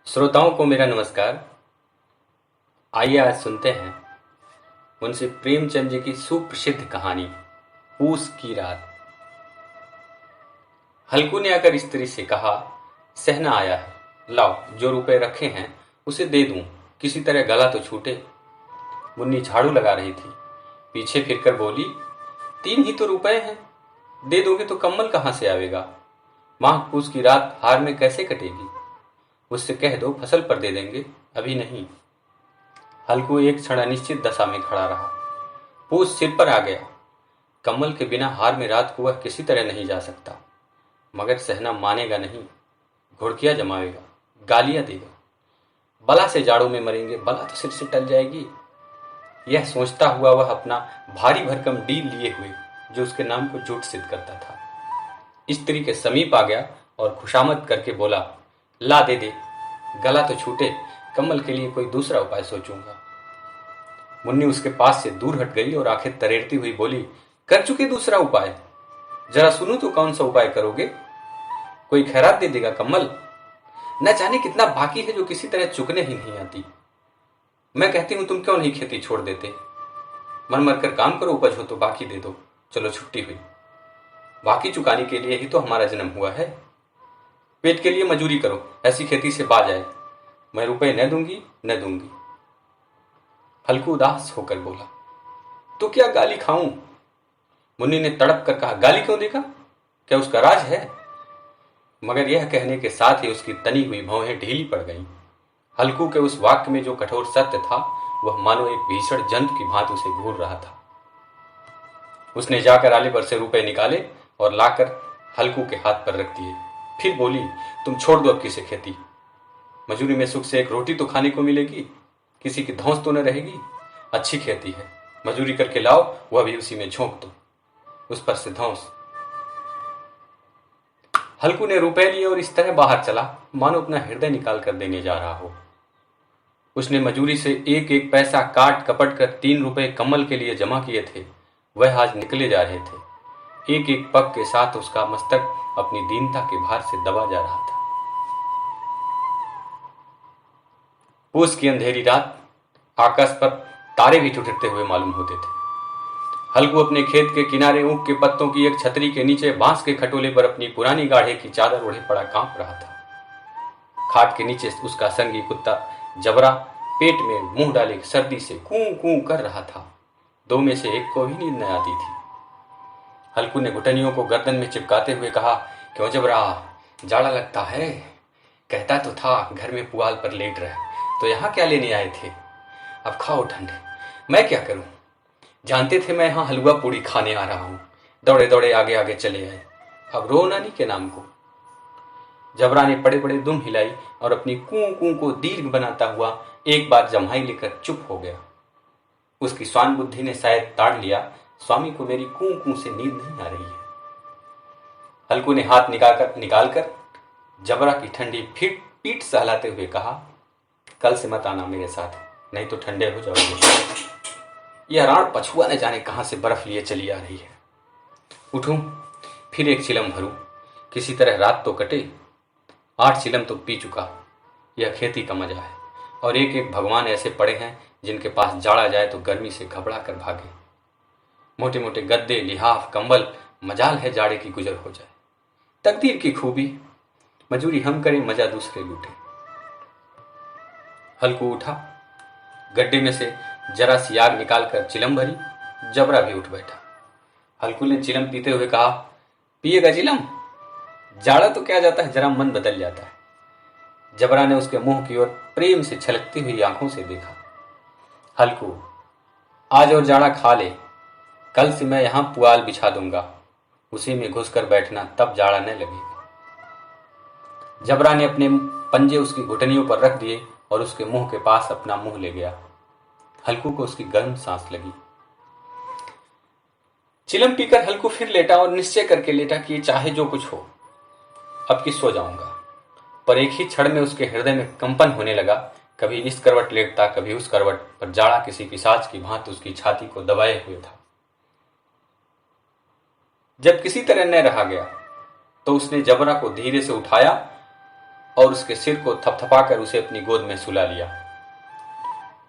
श्रोताओं को मेरा नमस्कार। आइए आज सुनते हैं मुंशी प्रेमचंद जी की सुप्रसिद्ध कहानी पूस की रात। हल्कू ने आकर स्त्री से कहा, सहना आया है, लाओ जो रुपए रखे हैं उसे दे दूं, किसी तरह गला तो छूटे। मुन्नी झाड़ू लगा रही थी, पीछे फिरकर बोली, 3 ही तो रुपए हैं, दे दोगे तो कम्बल कहां से आवेगा? माह पूस की रात हार में कैसे कटेगी? उससे कह दो फसल पर दे देंगे, अभी नहीं। हल्कू एक क्षण अनिश्चित दशा में खड़ा रहा। पूस सिर पर आ गया। कम्बल के बिना हार में रात को वह किसी तरह नहीं जा सकता, मगर सहना मानेगा नहीं, घुड़कियां जमाएगा, गालियां देगा। बला से जाड़ों में मरेंगे, बला तो सिर से टल जाएगी। यह सोचता हुआ वह अपना भारी भरकम डील लिए हुए, जो उसके नाम को झूठ सिद्ध करता था, स्त्री के समीप आ गया और खुशामद करके बोला, ला दे दे, गला तो छूटे, कम्बल के लिए कोई दूसरा उपाय सोचूंगा। मुन्नी उसके पास से दूर हट गई और आंखें तरेरती हुई बोली, कर चुके दूसरा उपाय? जरा सुनूं तो कौन सा उपाय करोगे? कोई खैरात दे देगा कम्बल? न जाने कितना बाकी है जो किसी तरह चुकने ही नहीं आती। मैं कहती हूं तुम क्यों नहीं खेती छोड़ देते? मन मर कर काम करो, उपज हो तो बाकी दे दो, चलो छुट्टी हुई। बाकी चुकाने के लिए ही तो हमारा जन्म हुआ है। पेट के लिए मजूरी करो, ऐसी खेती से बाज आए। मैं रुपए न दूंगी न दूंगी। हल्कू उदास होकर बोला, तो क्या गाली खाऊं? मुन्नी ने तड़प कर कहा, गाली क्यों देगा? क्या उसका राज है? मगर यह कहने के साथ ही उसकी तनी हुई भौहें ढीली पड़ गईं। हल्कू के उस वाक्य में जो कठोर सत्य था, वह मानो एक भीषण जंतु की भांति उसे घूर रहा था। उसने जाकर आले पर से रुपए निकाले और लाकर हल्कू के हाथ पर रख दिए। फिर बोली, तुम छोड़ दो अब किसे खेती। मजूरी में सुख से एक रोटी तो खाने को मिलेगी, किसी की धौंस तो न रहेगी। अच्छी खेती है, मजूरी करके लाओ, वह भी उसी में झोंक दो, उस पर से धौंस। हल्कू ने रुपए लिए और इस तरह बाहर चला मानो अपना हृदय निकाल कर देने जा रहा हो। उसने मजूरी से एक एक पैसा काट कपट कर 3 रुपए कम्बल के लिए जमा किए थे, वह आज निकले जा रहे थे। एक एक पग के साथ उसका मस्तक अपनी दीनता के भार से दबा जा रहा था। पूस की अंधेरी रात, आकाश पर तारे भी ठुठुरते हुए मालूम होते थे। हल्कू अपने खेत के किनारे ऊख के पत्तों की एक छतरी के नीचे बांस के खटोले पर अपनी पुरानी गाढ़े की चादर ओढ़े पड़ा कांप रहा था। खाट के नीचे उसका संगी कुत्ता जबरा पेट में मुंह डाले सर्दी से कूं कूं कर रहा था। 2 में से एक को भी नींद न आती थी। हल्कू ने घुटनियों को गर्दन में चिपकाते हुए कहा, क्यों जबरा, जाड़ा लगता है? कहता तो था घर में पुआल पर लेट रहे, तो यहाँ क्या लेने आए थे? अब खाओ ठंड, मैं क्या करूं? जानते थे मैं यहाँ हलवा पूड़ी खाने आ रहा हूं, दौड़े दौड़े आगे आगे चले आए। अब रो नानी के नाम को। जबरा ने पड़े पड़े दुम हिलाई और अपनी कूं कूं को दीर्घ बनाता हुआ एक बार जम्हाई लेकर चुप हो गया। उसकी स्वान बुद्धि ने शायद ताड़ लिया, स्वामी को मेरी कूं कूं से नींद नहीं आ रही है। हल्कू ने हाथ निकालकर जबरा की ठंडी पीठ सहलाते हुए कहा, कल से मत आना मेरे साथ, नहीं तो ठंडे हो जाओगे। यह राण पछुआ न जाने कहां से बर्फ लिए चली आ रही है। उठूं, फिर एक चिलम भरूं, किसी तरह रात तो कटे। 8 चिलम तो पी चुका। यह खेती का मजा है। और एक एक भगवान ऐसे पड़े हैं जिनके पास जाड़ा जाए तो गर्मी से घबरा कर भागे। मोटे मोटे गद्दे, लिहाफ, कंबल, मजाल है जाड़े की गुजर हो जाए। तकदीर की खूबी, मजूरी हम करें, मजा दूसरे लूटे। हल्कू उठा, गड्ढे में से जरा सी आग निकालकर चिलम भरी। जबरा भी उठ बैठा। हल्कू ने चिलम पीते हुए कहा, पिएगा चिलम? जाड़ा तो क्या जाता है, जरा मन बदल जाता है। जबरा ने उसके मुंह की ओर प्रेम से छलकती हुई आंखों से देखा। हल्कू, आज और जाड़ा खा ले, कल से मैं यहां पुआल बिछा दूंगा, उसी में घुसकर बैठना, तब जाड़ा न लगेगा। जबरा ने अपने पंजे उसकी घुटनियों पर रख दिए और उसके मुंह के पास अपना मुंह ले गया। हल्कू को उसकी गर्म सांस लगी। चिलम पीकर हल्कू फिर लेटा और निश्चय करके लेटा कि चाहे जो कुछ हो, अब कि सो जाऊंगा। पर एक ही क्षण में उसके हृदय में कंपन होने लगा। कभी इस करवट लेटता, कभी उस करवट पर। जाड़ा किसी पिशाच की भांति उसकी छाती को दबाए हुए था। जब किसी तरह न रहा गया तो उसने जबरा को धीरे से उठाया और उसके सिर को थपथपाकर उसे अपनी गोद में सुला लिया।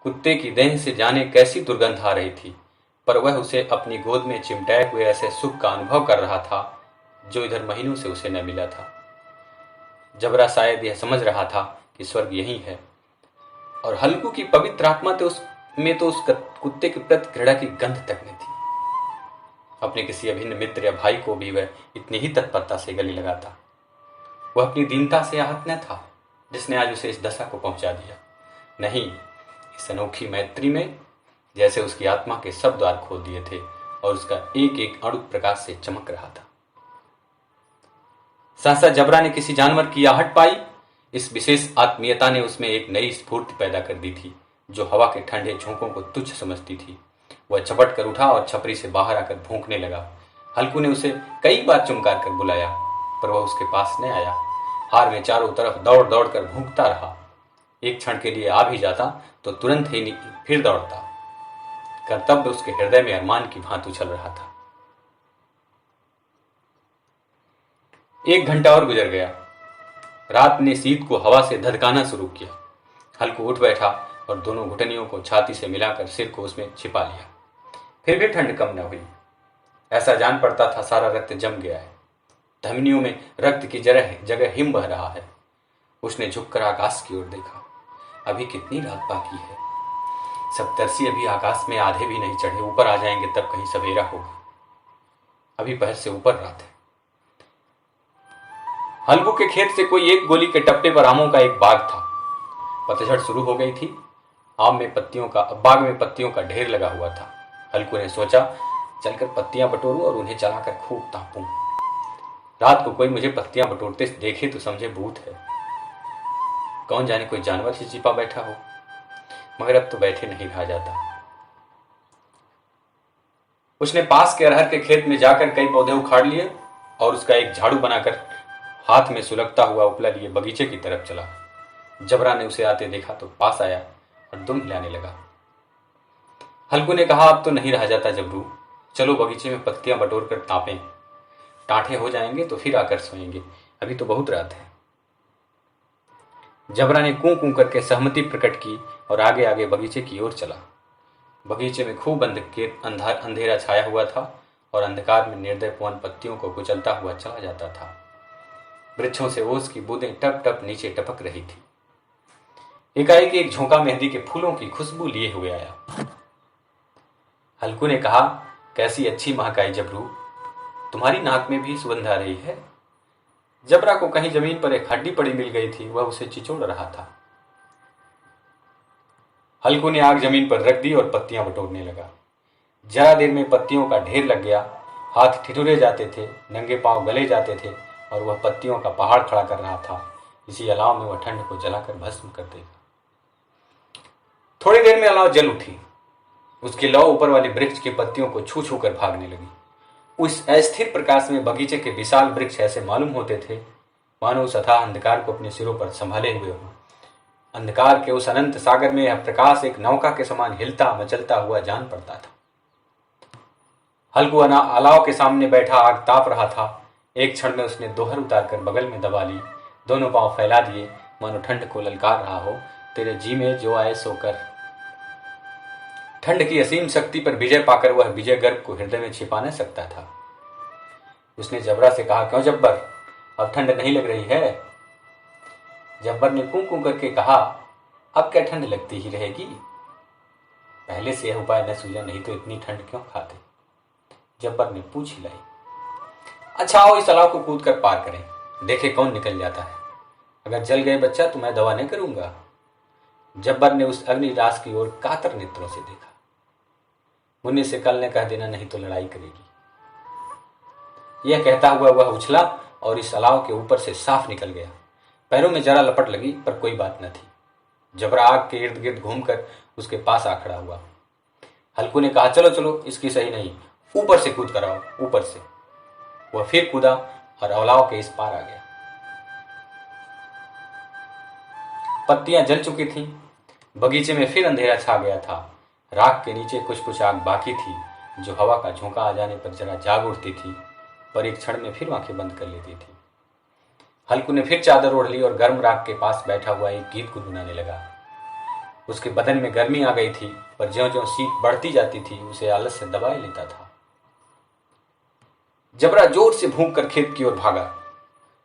कुत्ते की देह से जाने कैसी दुर्गंध आ रही थी, पर वह उसे अपनी गोद में चिमटाए हुए ऐसे सुख का अनुभव कर रहा था जो इधर महीनों से उसे न मिला था। जबरा शायद यह समझ रहा था कि स्वर्ग यही है, और हल्कू की पवित्र आत्मा तो उस कुत्ते के प्रति घृणा की गंध तक न थी। अपने किसी अभिन्न मित्र या भाई को भी वह इतनी ही तत्परता से गले लगाता। वह अपनी दीनता से आहत न था जिसने आज उसे इस दशा को पहुंचा दिया। नहीं, इस अनोखी मैत्री में जैसे उसकी आत्मा के सब द्वार खोल दिए थे और उसका एक एक अणु प्रकाश से चमक रहा था। सहसा जबरा ने किसी जानवर की आहट पाई। इस विशेष आत्मीयता ने उसमें एक नई स्फूर्ति पैदा कर दी थी जो हवा के ठंडे झोंकों को तुच्छ समझती थी। वह झपट कर उठा और छपरी से बाहर आकर भौंकने लगा। हल्कू ने उसे कई बार चुमकार कर बुलाया, पर वह उसके पास न आया। हार में चारों तरफ दौड़ दौड़ कर भौंकता रहा। एक क्षण के लिए आ भी जाता तो तुरंत ही फिर दौड़ता। कर्तव्य उसके हृदय में अरमान की भांति उछल रहा था। 1 घंटा और गुजर गया। रात ने शीत को हवा से धधकाना शुरू किया। हल्कू उठ बैठा और दोनों घुटनियों को छाती से मिलाकर सिर को उसमें छिपा लिया। फिर भी ठंड कम न हुई। ऐसा जान पड़ता था सारा रक्त जम गया है। धमनियों में रक्त की जगह हिम बह रहा है। उसने झुककर आकाश की ओर देखा। अभी कितनी रात बाकी है। सप्तर्षि अभी आकाश में आधे भी नहीं चढ़े, ऊपर आ जाएंगे तब कहीं सवेरा होगा। अभी पहर से ऊपर रात है। हल्कू के खेत से कोई 1 गोली के टप्पे पर आमों का एक बाग था। पतझड़ शुरू हो गई थी। बाग में पत्तियों का ढेर लगा हुआ था। हल्कू ने सोचा, चलकर पत्तियां बटोरूं और उन्हें जलाकर खूब तापूं। रात को कोई मुझे पत्तियां बटोरते देखे तो समझे भूत है। कौन जाने कोई जानवर ही छिपा बैठा हो, मगर अब तो बैठे नहीं रहा जाता। उसने पास के अरहर के खेत में जाकर कई पौधे उखाड़ लिए और उसका एक झाड़ू बनाकर हाथ में सुलगता हुआ उपला लिए बगीचे की तरफ चला। जबरा ने उसे आते देखा तो पास आया और दुम हिलाने लगा। हल्कू ने कहा, अब तो नहीं रहा जाता जबरू, चलो बगीचे में पत्तियां बटोर कर तापें। टाँठे हो जाएंगे तो फिर आकर सोएंगे, अभी तो बहुत रात है। जबरा ने कूं कूं करके सहमति प्रकट की और आगे आगे बगीचे की ओर चला। बगीचे में खूब अंधेरा छाया हुआ था और अंधकार में निर्दय पवन पत्तियों को कुचलता हुआ चला जाता था। वृक्षों से ओस की बूंदें टप टप नीचे टपक रही थी। एकाएक एक झोंका मेहंदी के फूलों की खुशबू लिए हुए आया। हल्कू ने कहा, कैसी अच्छी महक आई जबरू, तुम्हारी नाक में भी सुगंध आ रही है। जबरा को कहीं जमीन पर एक हड्डी पड़ी मिल गई थी, वह उसे चिचोड़ रहा था। हल्कू ने आग जमीन पर रख दी और पत्तियां बटोरने लगा। जरा देर में पत्तियों का ढेर लग गया। हाथ ठिठुरे जाते थे, नंगे पांव गले जाते थे और वह पत्तियों का पहाड़ खड़ा कर रहा था। इसी अलाव में वह ठंड को जलाकर भस्म कर देगा। थोड़ी देर में अलाव जल उठी। उसकी लौ ऊपर वाले वृक्ष की पत्तियों को छू छू कर भागने लगी। उस अस्थिर प्रकाश में बगीचे के विशाल वृक्ष ऐसे मालूम होते थे मानो उस अथाह अंधकार को अपने सिरों पर संभाले हुए हो। अंधकार के उस अनंत सागर में यह प्रकाश एक नौका के समान हिलता मचलता हुआ जान पड़ता था। हल्कू अलाव के सामने बैठा आग ताप रहा था। एक क्षण में उसने दोहर उतारकर बगल में दबा ली, दोनों पांव फैला दिए मानो ठंड को ललकार रहा हो, तेरे जी में जो आए सो कर। ठंड की असीम शक्ति पर विजय पाकर वह विजय गर्व को हृदय में छिपा न सकता था। उसने जबरा से कहा, क्यों जब्बर, अब ठंड नहीं लग रही है? जब्बर ने कूं कूं करके कहा, अब क्या ठंड लगती ही रहेगी? पहले से यह उपाय न सूझा, नहीं तो इतनी ठंड क्यों खाते? जब्बर ने पूछ हिलाई। अच्छा आओ इस अलाव को कूद कर पार करें, देखे कौन निकल जाता है। अगर जल गए बच्चा तो मैं दवा नहीं करूंगा। जब्बर ने उस अग्निरास की ओर कातर नेत्रों से देखा। मुन्नी से कल ने कह देना, नहीं तो लड़ाई करेगी। यह कहता हुआ वह उछला और इस अलाव के ऊपर से साफ निकल गया। पैरों में जरा लपट लगी पर कोई बात न थी। जबरा आग के इर्द गिर्द घूमकर उसके पास आ खड़ा हुआ। हल्कू ने कहा, चलो चलो, इसकी सही नहीं, ऊपर से कूद कर आओ, ऊपर से। वह फिर कूदा और अलाव के इस पार आ गया। पत्तियां जल चुकी थीं। बगीचे में फिर अंधेरा छा गया था। राख के नीचे कुछ कुछ आग बाकी थी जो हवा का झोंका आ जाने पर जरा जाग उठती थी, पर एक क्षण में फिर आंखें बंद कर लेती थी। हल्कू ने फिर चादर ओढ़ ली और गर्म राख के पास बैठा हुआ एक गीत गुनगुनाने लगा। उसके बदन में गर्मी आ गई थी, पर ज्यों-ज्यों शीत बढ़ती जाती थी उसे आलस से दबाए लेता था। जबरा जोर से भूंक कर खेत की ओर भागा।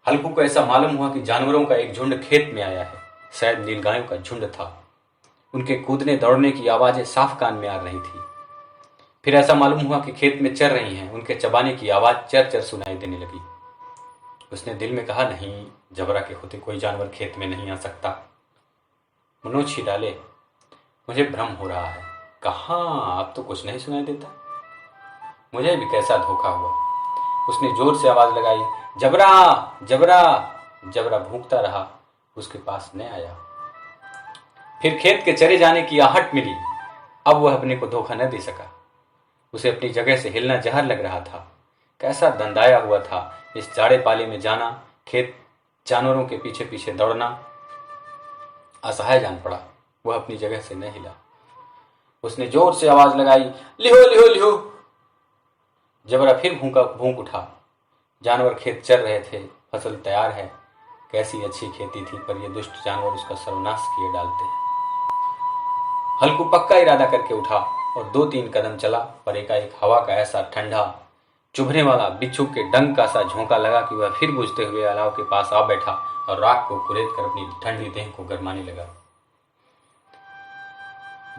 हल्कू को ऐसा मालूम हुआ कि जानवरों का एक झुंड खेत में आया है। शायद नीलगायों का झुंड था। उनके कूदने दौड़ने की आवाजें साफ कान में आ रही थी। फिर ऐसा मालूम हुआ कि खेत में चर रही हैं। उनके चबाने की आवाज चर चर सुनाई देने लगी। उसने दिल में कहा, नहीं, जबरा के होते कोई जानवर खेत में नहीं आ सकता। मनोज ही डाले, मुझे भ्रम हो रहा है। कहाँ, अब तो कुछ नहीं सुनाई देता। मुझे भी कैसा धोखा हुआ। उसने जोर से आवाज लगाई, जबरा, जबरा। जबरा भूखता रहा, उसके पास न आया। फिर खेत के चरे जाने की आहट मिली। अब वह अपने को धोखा न दे सका। उसे अपनी जगह से हिलना जहर लग रहा था। कैसा दंदाया हुआ था इस जाड़े पाले में जाना, खेत जानवरों के पीछे पीछे दौड़ना। असहाय जान पड़ा। वह अपनी जगह से न हिला। उसने जोर से आवाज लगाई, लिहो लिहो लिहो। जबरा फिर भूख उठा। जानवर खेत चर रहे थे। फसल तैयार है। कैसी अच्छी खेती थी, पर ये दुष्ट जानवर उसका सर्वनाश किए डालते। हल्कू पक्का इरादा करके उठा और 2-3 कदम चला, पर एकाएक हवा का ऐसा ठंडा चुभने वाला बिच्छू के डंक का सा झोंका लगा कि वह फिर बुझते हुए अलाव के पास आ बैठा और राख को कुरेद कर अपनी ठंडी देह को गरमाने लगा।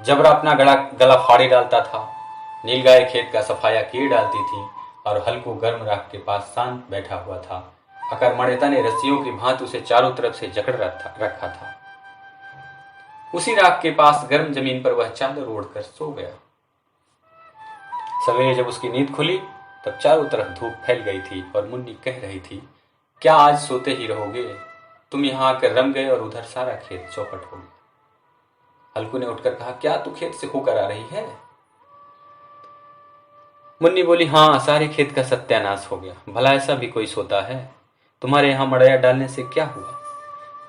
जबरा अपना गला फाड़े डालता था। नीलगाय खेत का सफाया किए डालती थी और हल्कू गर्म राख के पास शांत बैठा हुआ था। अकर्मण्यता ने रस्सियों की भांति उसे चारों तरफ से जकड़ रखा था। उसी राख के पास गर्म जमीन पर वह चादर ओढ़कर सो गया। सवेरे जब उसकी नींद खुली तब चारों तरफ धूप फैल गई थी और मुन्नी कह रही थी, क्या आज सोते ही रहोगे? तुम यहाँ आकर रम गए और उधर सारा खेत चौपट हो गया। हल्कू ने उठकर कहा, क्या तू खेत से होकर आ रही है? मुन्नी बोली, हाँ, सारे खेत का सत्यानाश हो गया। भला ऐसा भी कोई सोता है? तुम्हारे यहाँ मड़ैया डालने से क्या हुआ?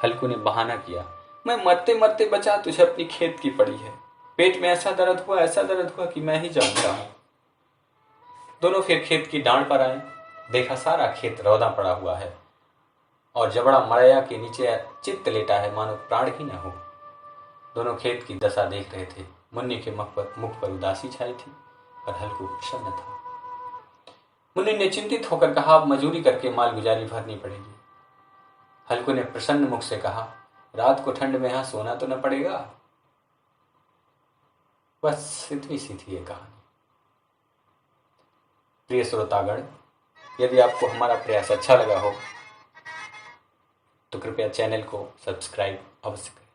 हल्कू ने बहाना किया, मैं मरते मरते बचा, तुझे अपनी खेत की पड़ी है। पेट में ऐसा दर्द हुआ कि मैं ही जानता हूं। दोनों फिर खेत की डांड पर आए। देखा सारा खेत रौदा पड़ा हुआ है और जबड़ा मड़ैया के नीचे चित्त लेटा है, मानो प्राण ही न हो। दोनों खेत की दशा देख रहे थे। मुन्नी के मुख पर उदासी छाई थी और हल्कू प्रसन्न था। मुन्नी ने चिंतित होकर कहा, अब मजूरी करके माल गुजारी भरनी पड़ेगी। हल्कू ने प्रसन्न मुख से कहा, रात को ठंड में यहां सोना तो न पड़ेगा। बस इतनी सी थी ये कहानी। प्रिय श्रोतागण, यदि आपको हमारा प्रयास अच्छा लगा हो तो कृपया चैनल को सब्सक्राइब अवश्य करें।